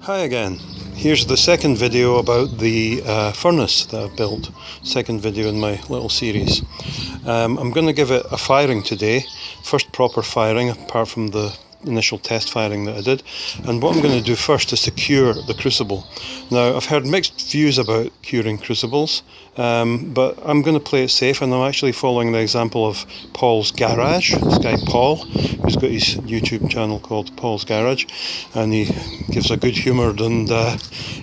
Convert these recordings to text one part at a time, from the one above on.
Hi again. Here's the second video about the furnace that I've built. Second video in my little series. I'm going to give it a firing today. First proper firing apart from the initial test firing that I did. And what I'm going to do first is to cure the crucible. Now I've heard mixed views about curing crucibles, but I'm going to play it safe, and I'm actually following the example of Paul's Garage. This guy Paul, who's got his YouTube channel called Paul's Garage, and he gives a good humoured and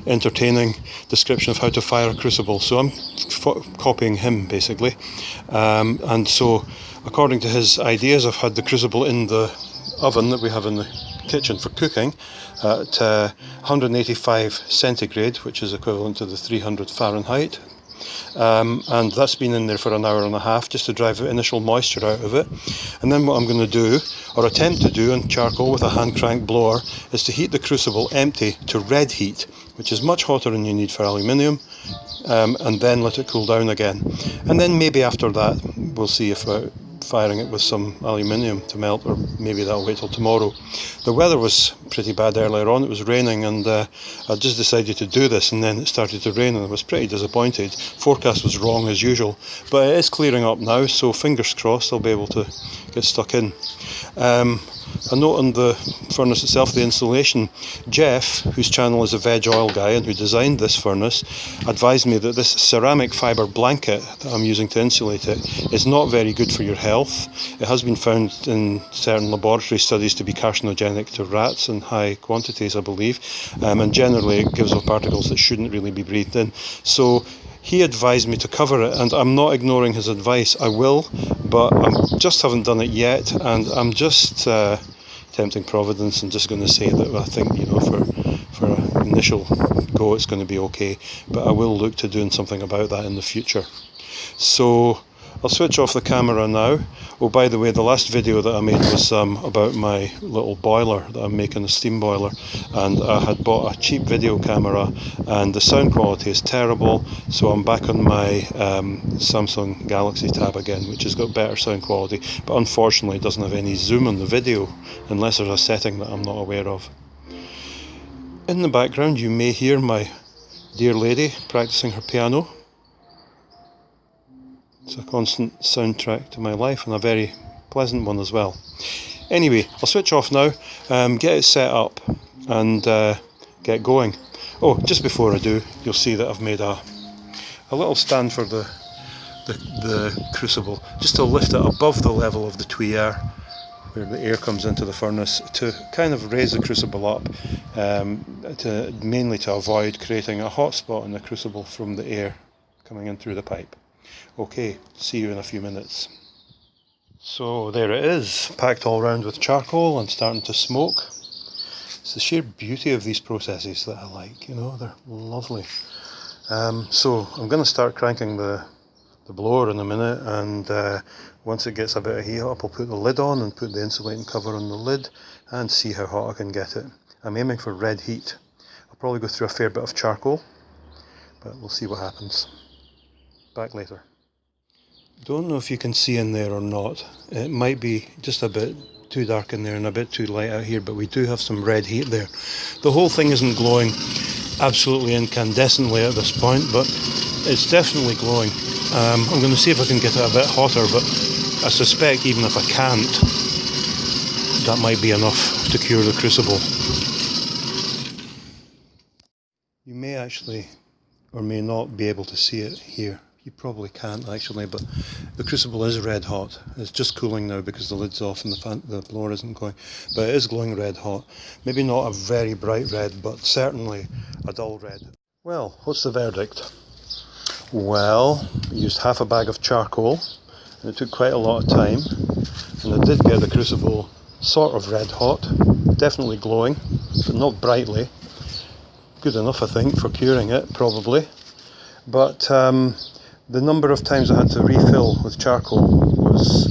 entertaining description of how to fire a crucible. So I'm copying him basically, and so according to his ideas, I've had the crucible in the oven that we have in the kitchen for cooking at 185 centigrade, which is equivalent to the 300 Fahrenheit, and that's been in there for an hour and a half just to drive the initial moisture out of it. And then what I'm going to do, or attempt to do on charcoal with a hand crank blower, is to heat the crucible empty to red heat, which is much hotter than you need for aluminium, and then let it cool down again. And then maybe after that we'll see if firing it with some aluminium to melt, or maybe that'll wait till tomorrow. The weather was pretty bad earlier on. It was raining, and I just decided to do this, and then it started to rain and I was pretty disappointed. Forecast was wrong as usual, but it is clearing up now, so fingers crossed I'll be able to get stuck in. A note on the furnace itself, the installation. Jeff, whose channel is a veg oil guy and who designed this furnace, advised me that this ceramic fibre blanket that I'm using to insulate it is not very good for your health. It has been found in certain laboratory studies to be carcinogenic to rats in high quantities, I believe, and generally it gives off particles that shouldn't really be breathed in. So he advised me to cover it, and I'm not ignoring his advice. I will, but I just haven't done it yet, and I'm just tempting Providence and just going to say that I think, you know, for an initial go it's going to be okay, but I will look to doing something about that in the future. So I'll switch off the camera now. Oh, by the way, the last video that I made was about my little boiler that I'm making, a steam boiler, and I had bought a cheap video camera and the sound quality is terrible, so I'm back on my Samsung Galaxy Tab again, which has got better sound quality, but unfortunately it doesn't have any zoom on the video unless there's a setting that I'm not aware of. In the background you may hear my dear lady practicing her piano. It's a constant soundtrack to my life, and a very pleasant one as well. Anyway, I'll switch off now, get it set up and get going. Oh, just before I do, you'll see that I've made a little stand for the crucible, just to lift it above the level of the tuyere, where the air comes into the furnace, to kind of raise the crucible up, mainly to avoid creating a hot spot in the crucible from the air coming in through the pipe. Okay, see you in a few minutes. So there it is, packed all round with charcoal and starting to smoke. It's the sheer beauty of these processes that I like, you know, they're lovely. So I'm going to start cranking the blower in a minute, and once it gets a bit of heat up I'll put the lid on and put the insulating cover on the lid and see how hot I can get it. I'm aiming for red heat. I'll probably go through a fair bit of charcoal, but we'll see what happens. Back later. Don't know if you can see in there or not. It might be just a bit too dark in there and a bit too light out here, but we do have some red heat there. The whole thing isn't glowing absolutely incandescently at this point, but it's definitely glowing. I'm going to see if I can get it a bit hotter, but I suspect even if I can't, that might be enough to cure the crucible. You may actually or may not be able to see it here. You probably can't actually, but the crucible is red hot. It's just cooling now because the lid's off and the blower isn't going, but it is glowing red hot. Maybe not a very bright red, but certainly a dull red. Well, what's the verdict? Well, I used half a bag of charcoal and it took quite a lot of time, and I did get the crucible sort of red hot, definitely glowing, but not brightly. Good enough I think for curing it, probably, but the number of times I had to refill with charcoal was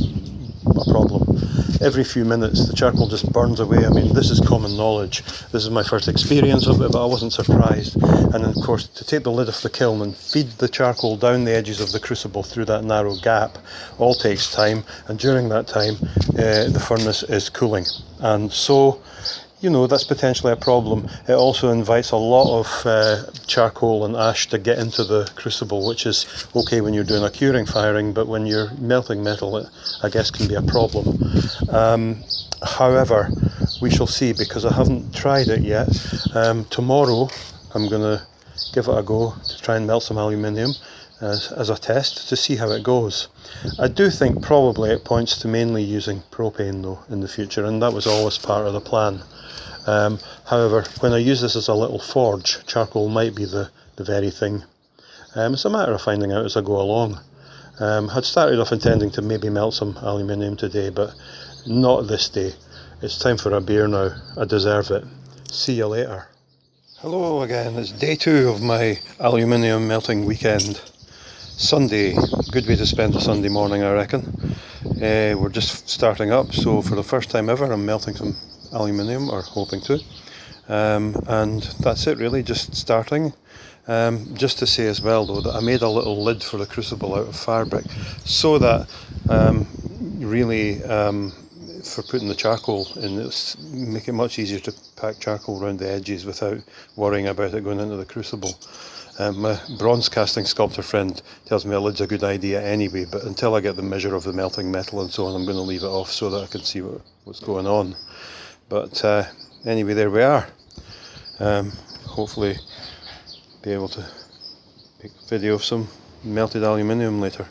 a problem. Every few minutes the charcoal just burns away. I mean, this is common knowledge. This is my first experience of it, but I wasn't surprised. And then, of course, to take the lid off the kiln and feed the charcoal down the edges of the crucible through that narrow gap all takes time, and during that time the furnace is cooling. And so you know, that's potentially a problem. It also invites a lot of charcoal and ash to get into the crucible, which is okay when you're doing a curing firing, but when you're melting metal, it, I guess, can be a problem. However, we shall see, because I haven't tried it yet. Tomorrow I'm going to give it a go to try and melt some aluminium as a test to see how it goes. I do think probably it points to mainly using propane though in the future, and that was always part of the plan. However, when I use this as a little forge, charcoal might be the very thing. It's a matter of finding out as I go along. I'd started off intending to maybe melt some aluminium today, but not this day. It's time for a beer now. I deserve it. See you later. Hello again, it's day 2 of my aluminium melting weekend. Sunday, good way to spend a Sunday morning, I reckon. We're just starting up, so for the first time ever I'm melting some aluminium, or hoping to. And that's it really, just starting. Just to say as well though that I made a little lid for the crucible out of fabric, so that really for putting the charcoal in, it's make it much easier to pack charcoal around the edges without worrying about it going into the crucible. My bronze casting sculptor friend tells me a lid's a good idea anyway, but until I get the measure of the melting metal and so on, I'm going to leave it off so that I can see what's going on. But anyway, there we are. Hopefully be able to make a video of some melted aluminium later.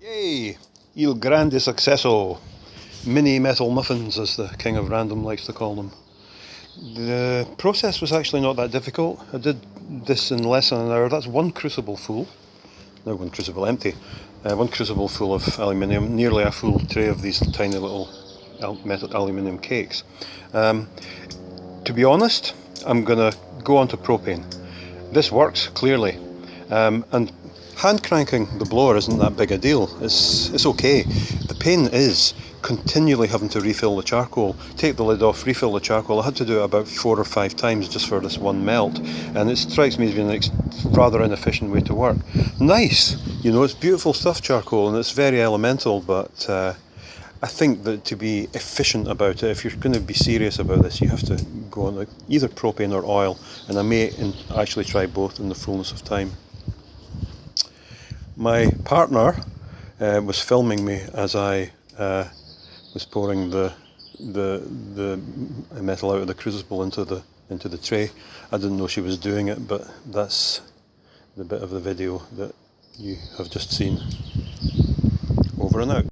Yay! Il grande successo! Mini metal muffins, as the king of random likes to call them. The process was actually not that difficult. I did this in less than an hour. That's one crucible full. No, one crucible empty. One crucible full of aluminium, nearly a full tray of these tiny little metal aluminium cakes. To be honest, I'm going to go on to propane. This works, clearly. And hand cranking the blower isn't that big a deal. It's okay. The pain is continually having to refill the charcoal, take the lid off, refill the charcoal. I had to do it about 4 or 5 times just for this one melt, and it strikes me as being a rather inefficient way to work. Nice, you know, it's beautiful stuff, charcoal, and it's very elemental, but I think that to be efficient about it, if you're going to be serious about this, you have to go on either propane or oil, and I may actually try both in the fullness of time. My partner was filming me as I was pouring the metal out of the crucible into the tray. I didn't know she was doing it, but that's the bit of the video that you have just seen. Over and out.